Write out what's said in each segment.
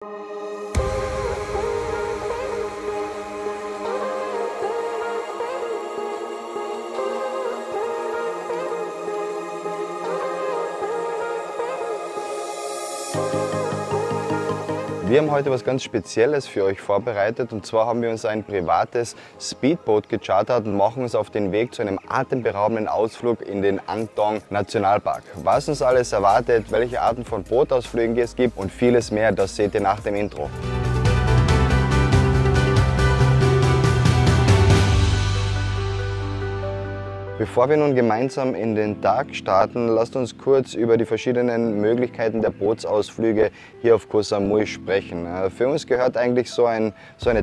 Wir haben heute was ganz Spezielles für euch vorbereitet, und zwar haben wir uns ein privates Speedboot gechartert und machen uns auf den Weg zu einem atemberaubenden Ausflug in den Ang Thong Nationalpark. Was uns alles erwartet, welche Arten von Bootausflügen es gibt und vieles mehr, das seht ihr nach dem Intro. Bevor wir nun gemeinsam in den Tag starten, lasst uns kurz über die verschiedenen Möglichkeiten der Bootsausflüge hier auf Koh Samui sprechen. Für uns gehört eigentlich so eine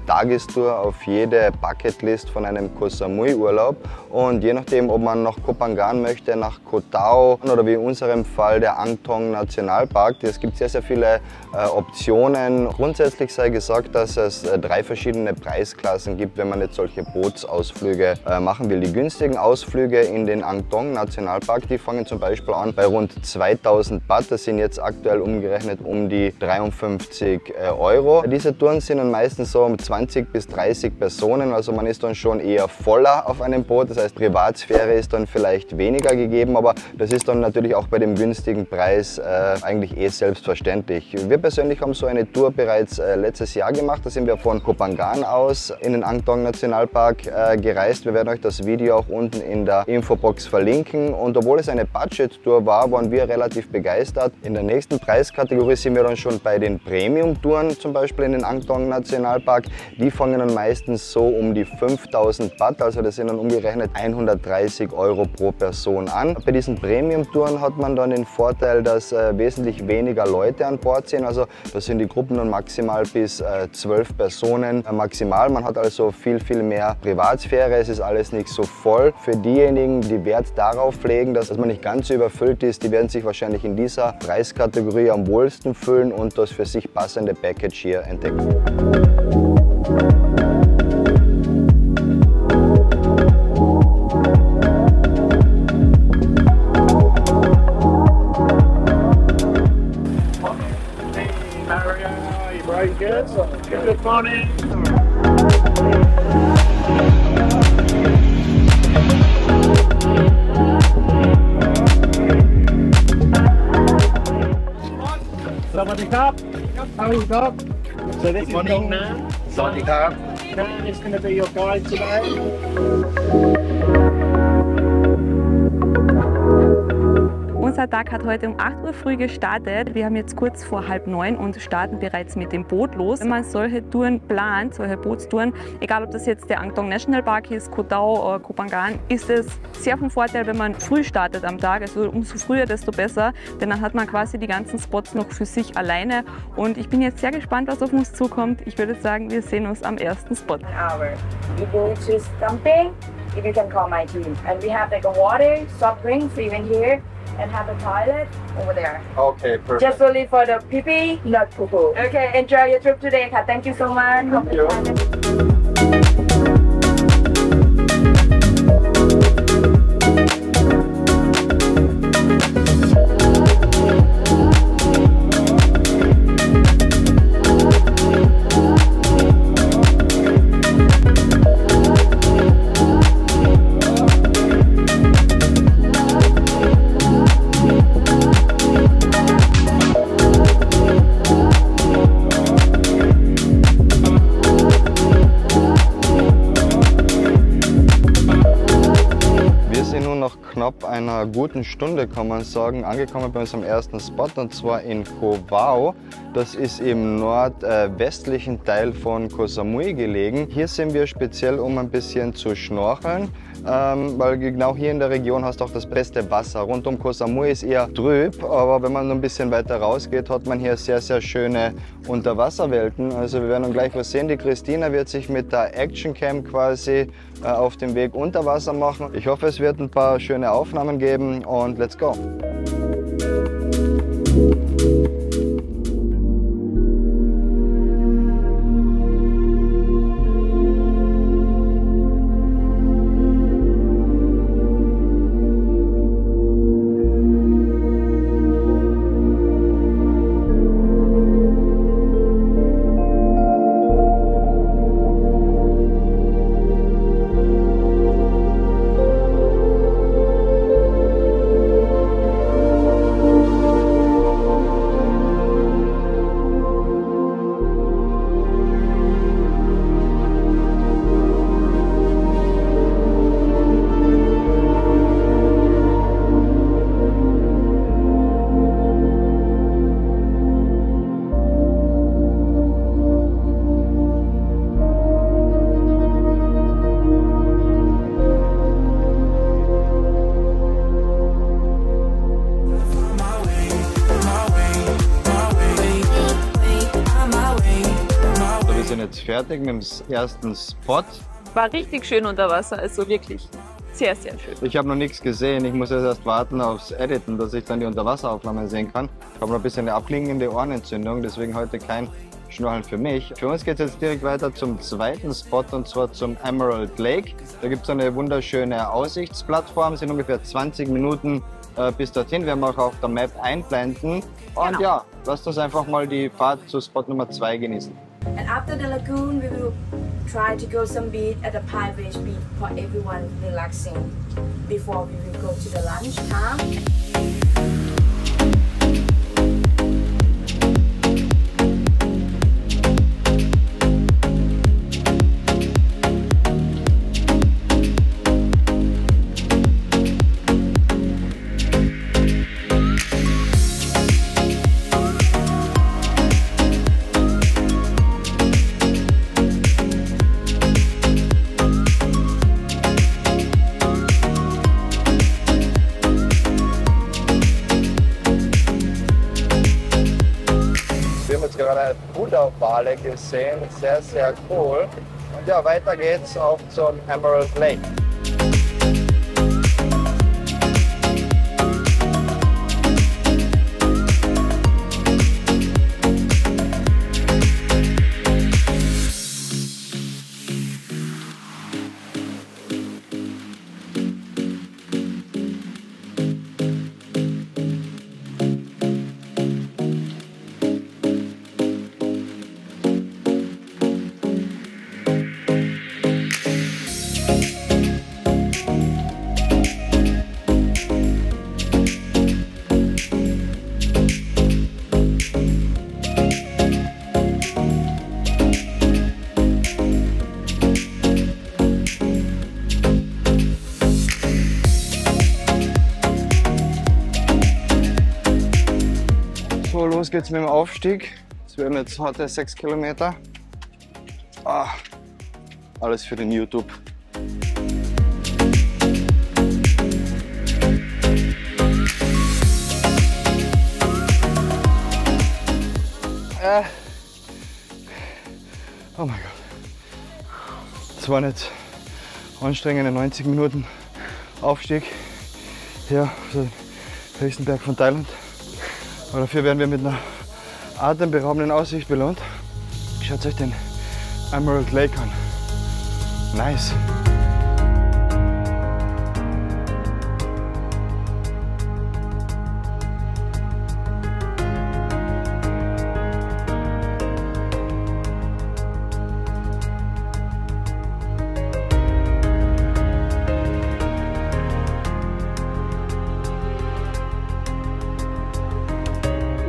Tagestour auf jede Bucketlist von einem Koh Samui Urlaub, und je nachdem, ob man nach Koh Phangan möchte, nach Koh Tao oder wie in unserem Fall der Ang Thong Nationalpark, es gibt sehr viele Optionen. Grundsätzlich sei gesagt, dass es 3 verschiedene Preisklassen gibt, wenn man jetzt solche Bootsausflüge machen will. Die günstigen Ausflüge in den Ang Thong Nationalpark, die fangen zum Beispiel an bei rund 2000 Baht. Das sind jetzt aktuell umgerechnet um die 53 Euro. Diese Touren sind dann meistens so um 20 bis 30 Personen, also man ist dann schon eher voller auf einem Boot. Das heißt, Privatsphäre ist dann vielleicht weniger gegeben, aber das ist dann natürlich auch bei dem günstigen Preis eigentlich selbstverständlich. Wir persönlich haben so eine Tour bereits letztes Jahr gemacht. Da sind wir von Koh Phangan aus in den Ang Thong Nationalpark gereist. Wir werden euch das Video auch unten in der Infobox verlinken, und obwohl es eine Budget-Tour war, waren wir relativ begeistert. In der nächsten Preiskategorie sind wir dann schon bei den Premium-Touren, zum Beispiel in den Ang Thong Nationalpark. Die fangen dann meistens so um die 5000 Baht, also das sind dann umgerechnet 130 Euro pro Person an. Bei diesen Premium-Touren hat man dann den Vorteil, dass wesentlich weniger Leute an Bord sind, also da sind die Gruppen dann maximal bis 12 Personen maximal. Man hat also viel mehr Privatsphäre, es ist alles nicht so voll. Für diejenigen, die Wert darauf legen, dass man nicht ganz so überfüllt ist, die werden sich wahrscheinlich in dieser Preiskategorie am wohlsten fühlen und das für sich passende Package hier entdecken. Good morning. Sawadee-krap. Sawadee-krap. So this is Nan. Sawadee-krap. Nan is going to be your guide today. Unser Tag hat heute um 8 Uhr früh gestartet. Wir haben jetzt kurz vor 8:30 und starten bereits mit dem Boot los. Wenn man solche Touren plant, solche Bootstouren, egal ob das jetzt der Ang Thong Nationalpark ist, Koh Tao oder Koh Phangan, ist es sehr von Vorteil, wenn man früh startet am Tag. Also umso früher, desto besser, denn dann hat man quasi die ganzen Spots noch für sich alleine. Und ich bin jetzt sehr gespannt, was auf uns zukommt. Ich würde sagen, wir sehen uns am ersten Spot. We go to Stumping, if you can call my team. And we have like a water, soft drinks even here, and have a toilet over there. Okay, perfect. Just only for the pee-pee, not poo-poo. Okay, enjoy your trip today. Thank you so much. Thank you. Knapp einer guten Stunde, kann man sagen, angekommen bei unserem ersten Spot, und zwar in Koh Wao. Das ist im nordwestlichen Teil von Koh Samui gelegen. Hier sind wir speziell, um ein bisschen zu schnorcheln, weil genau hier in der Region hast du auch das beste Wasser. Rund um Koh Samui ist eher trüb, aber wenn man ein bisschen weiter rausgeht, hat man hier sehr schöne Unterwasserwelten. Also wir werden dann gleich was sehen. Die Christina wird sich mit der Action Cam quasi auf dem Weg unter Wasser machen. Ich hoffe, es wird ein paar schöne Aufnahmen geben, und let's go! sind jetzt fertig mit dem ersten Spot. War richtig schön unter Wasser, also wirklich sehr, sehr schön. Ich habe noch nichts gesehen. Ich muss jetzt erst warten aufs Editen, dass ich dann die Unterwasseraufnahmen sehen kann. Ich habe noch ein bisschen eine abklingende Ohrenentzündung, deswegen heute kein Schnorcheln für mich. Für uns geht es jetzt direkt weiter zum zweiten Spot und zwar zum Emerald Lake. Da gibt es eine wunderschöne Aussichtsplattform, es sind ungefähr 20 Minuten bis dorthin. Wir werden auch auf der Map einblenden. Und ja, lasst uns einfach mal die Fahrt zu Spot Nummer 2 genießen. And after the lagoon, we will try to go some beach at the Pine Ridge Beach for everyone relaxing before we will go to the lunch time. Gerade Buddha-Wale gesehen, sehr, sehr cool. Und ja, weiter geht's auch zum Emerald Lake. So, los geht's mit dem Aufstieg. Es werden jetzt heute 6 Kilometer. Alles für den YouTube. Oh mein Gott. Das waren jetzt anstrengende 90 Minuten Aufstieg hier auf den höchsten Berg von Thailand. Aber dafür werden wir mit einer atemberaubenden Aussicht belohnt. Schaut euch den Emerald Lake an. Nice.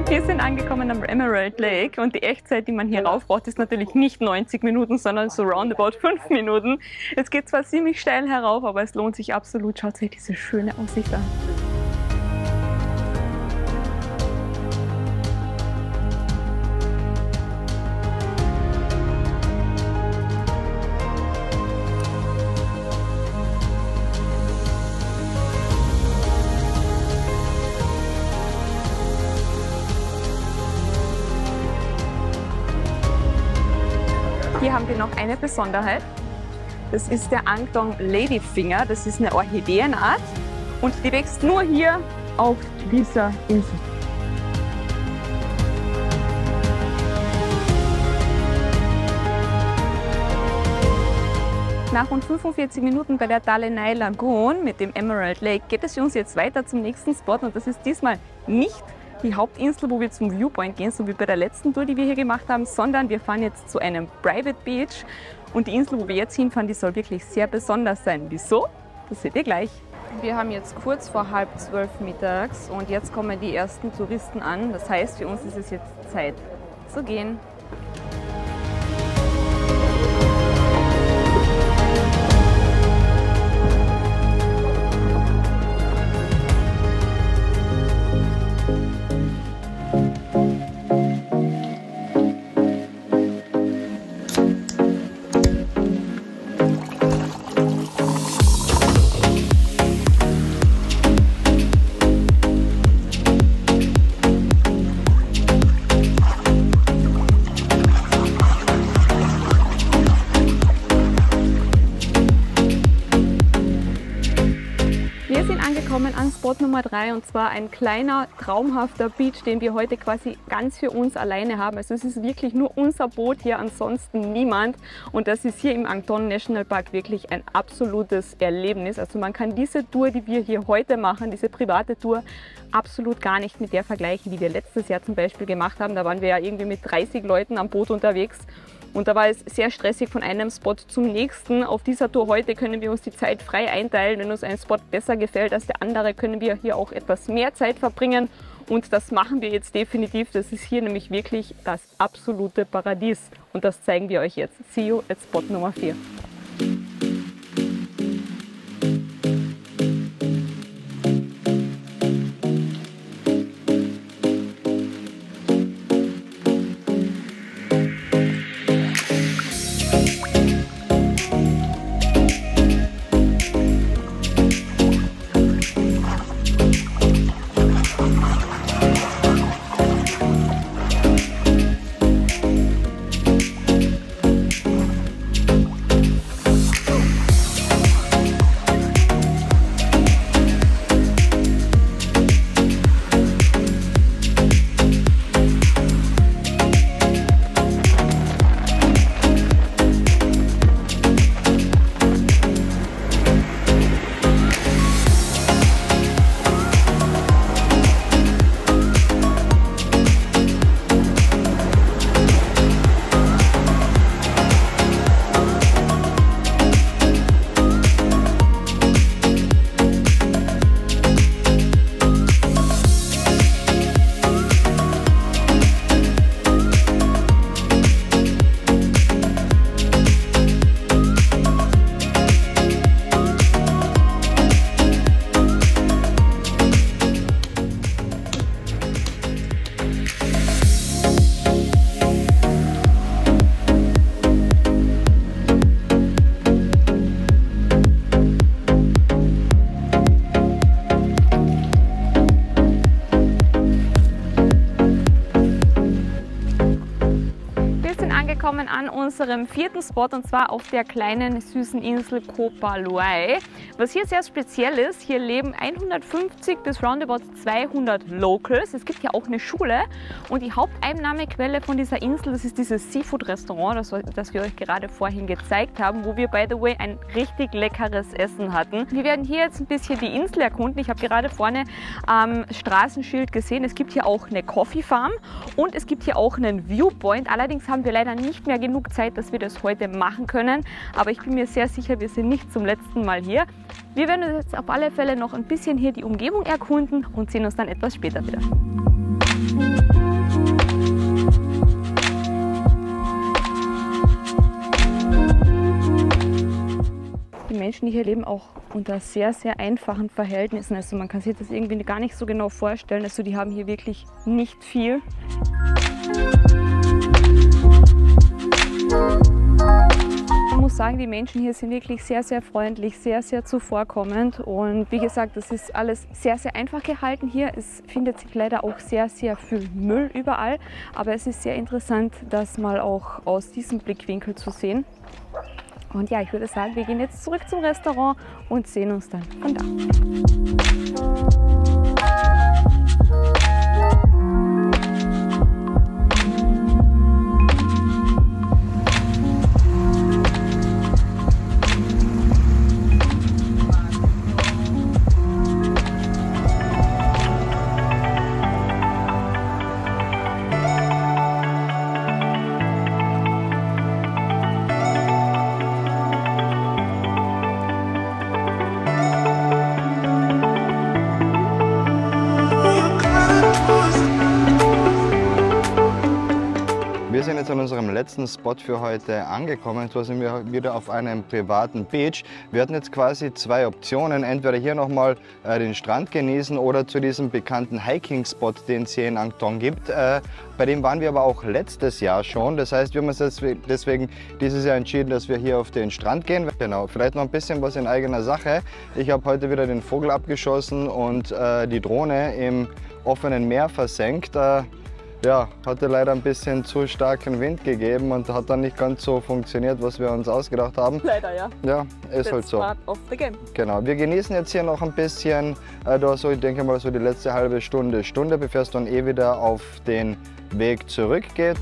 Wir sind angekommen am Emerald Lake und die Echtzeit, die man hier rauf braucht, ist natürlich nicht 90 Minuten, sondern so roundabout 5 Minuten. Es geht zwar ziemlich steil herauf, aber es lohnt sich absolut. Schaut euch diese schöne Aussicht an. Hier haben wir noch eine Besonderheit. Das ist der Angdong Ladyfinger. Das ist eine Orchideenart und die wächst nur hier auf dieser Insel. Nach rund 45 Minuten bei der Dale Nai Lagoon mit dem Emerald Lake geht es für uns jetzt weiter zum nächsten Spot und das ist diesmal nicht die Hauptinsel, wo wir zum Viewpoint gehen, so wie bei der letzten Tour, die wir hier gemacht haben, sondern wir fahren jetzt zu einem Private Beach und die Insel, wo wir jetzt hinfahren, die soll wirklich sehr besonders sein. Wieso? Das seht ihr gleich. Wir haben jetzt kurz vor 11:30 mittags und jetzt kommen die ersten Touristen an. Das heißt, für uns ist es jetzt Zeit zu gehen. an Spot Nummer 3 und zwar ein kleiner, traumhafter Beach, den wir heute quasi ganz für uns alleine haben. Also es ist wirklich nur unser Boot hier, ansonsten niemand. Und das ist hier im Ang Thong National Park wirklich ein absolutes Erlebnis. Also man kann diese Tour, die wir hier heute machen, diese private Tour, absolut gar nicht mit der vergleichen, die wir letztes Jahr zum Beispiel gemacht haben. Da waren wir ja irgendwie mit 30 Leuten am Boot unterwegs. Und da war es sehr stressig von einem Spot zum nächsten. Auf dieser Tour heute können wir uns die Zeit frei einteilen. Wenn uns ein Spot besser gefällt als der andere, können wir hier auch etwas mehr Zeit verbringen. Und das machen wir jetzt definitiv. Das ist hier nämlich wirklich das absolute Paradies. Und das zeigen wir euch jetzt. See you at Spot Nummer 4. An unserem vierten Spot und zwar auf der kleinen süßen Insel Koh Pa Luai. Was hier sehr speziell ist, hier leben 150 bis roundabout 200 Locals. Es gibt hier auch eine Schule und die Haupteinnahmequelle von dieser Insel, das ist dieses Seafood-Restaurant, das wir euch gerade vorhin gezeigt haben, wo wir, by the way, ein richtig leckeres Essen hatten. Wir werden hier jetzt ein bisschen die Insel erkunden. Ich habe gerade vorne am Straßenschild gesehen, es gibt hier auch eine Coffee Farm und es gibt hier auch einen Viewpoint. Allerdings haben wir leider nicht mehr genug Zeit, dass wir das heute machen können. Aber ich bin mir sehr sicher, wir sind nicht zum letzten Mal hier. Wir werden uns jetzt auf alle Fälle noch ein bisschen hier die Umgebung erkunden und sehen uns dann etwas später wieder. Die Menschen, die hier leben, auch unter sehr, sehr einfachen Verhältnissen. Also man kann sich das irgendwie gar nicht so genau vorstellen. Also die haben hier wirklich nicht viel. Ich muss sagen, die Menschen hier sind wirklich sehr, sehr freundlich, sehr, sehr zuvorkommend und wie gesagt, das ist alles sehr, sehr einfach gehalten hier. Es findet sich leider auch sehr, sehr viel Müll überall, aber es ist sehr interessant, das mal auch aus diesem Blickwinkel zu sehen. Und ja, ich würde sagen, wir gehen jetzt zurück zum Restaurant und sehen uns dann von da. Wir sind jetzt an unserem letzten Spot für heute angekommen. Jetzt sind wir wieder auf einem privaten Beach. Wir hatten jetzt quasi zwei Optionen, entweder hier nochmal den Strand genießen oder zu diesem bekannten Hiking-Spot, den es hier in Ang Thong gibt. Bei dem waren wir aber auch letztes Jahr schon. Das heißt, wir haben uns deswegen dieses Jahr entschieden, dass wir hier auf den Strand gehen. Genau, vielleicht noch ein bisschen was in eigener Sache. Ich habe heute wieder den Vogel abgeschossen und die Drohne im offenen Meer versenkt. Ja, hatte leider ein bisschen zu starken Wind gegeben und hat dann nicht ganz so funktioniert, was wir uns ausgedacht haben. Leider, ja. Ja, ist halt That's so. part of the game. Genau, wir genießen jetzt hier noch ein bisschen, so, ich denke mal so die letzte halbe Stunde, bevor es dann eh wieder auf den Weg zurückgeht.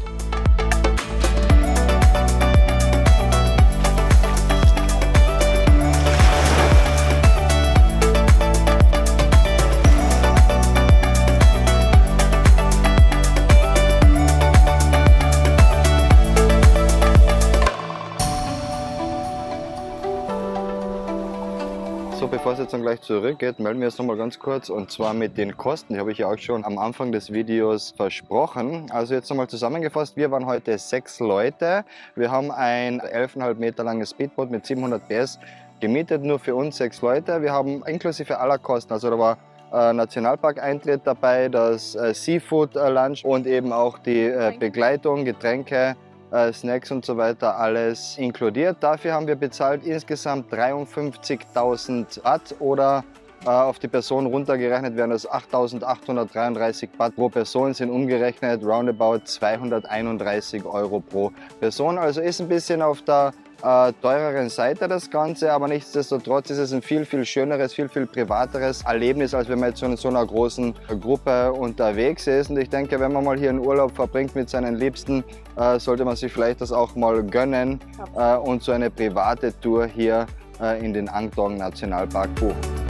So, bevor es jetzt dann gleich zurückgeht, melden wir uns noch mal ganz kurz und zwar mit den Kosten. Die habe ich ja auch schon am Anfang des Videos versprochen. Also jetzt nochmal zusammengefasst, wir waren heute 6 Leute. Wir haben ein 11,5 Meter langes Speedboot mit 700 PS gemietet, nur für uns 6 Leute. Wir haben inklusive aller Kosten, also da war Nationalpark-Eintritt dabei, das Seafood-Lunch und eben auch die Begleitung, Getränke, Snacks und so weiter, alles inkludiert. Dafür haben wir bezahlt insgesamt 53.000 Baht oder auf die Person runtergerechnet wären das 8.833 Baht pro Person, sind umgerechnet roundabout 231 Euro pro Person. Also ist ein bisschen auf der teureren Seite das Ganze, aber nichtsdestotrotz ist es ein viel schöneres, viel privateres Erlebnis, als wenn man jetzt in so einer großen Gruppe unterwegs ist. Und ich denke, wenn man mal hier einen Urlaub verbringt mit seinen Liebsten, sollte man sich vielleicht das auch mal gönnen und so eine private Tour hier in den Ang Thong Nationalpark buchen.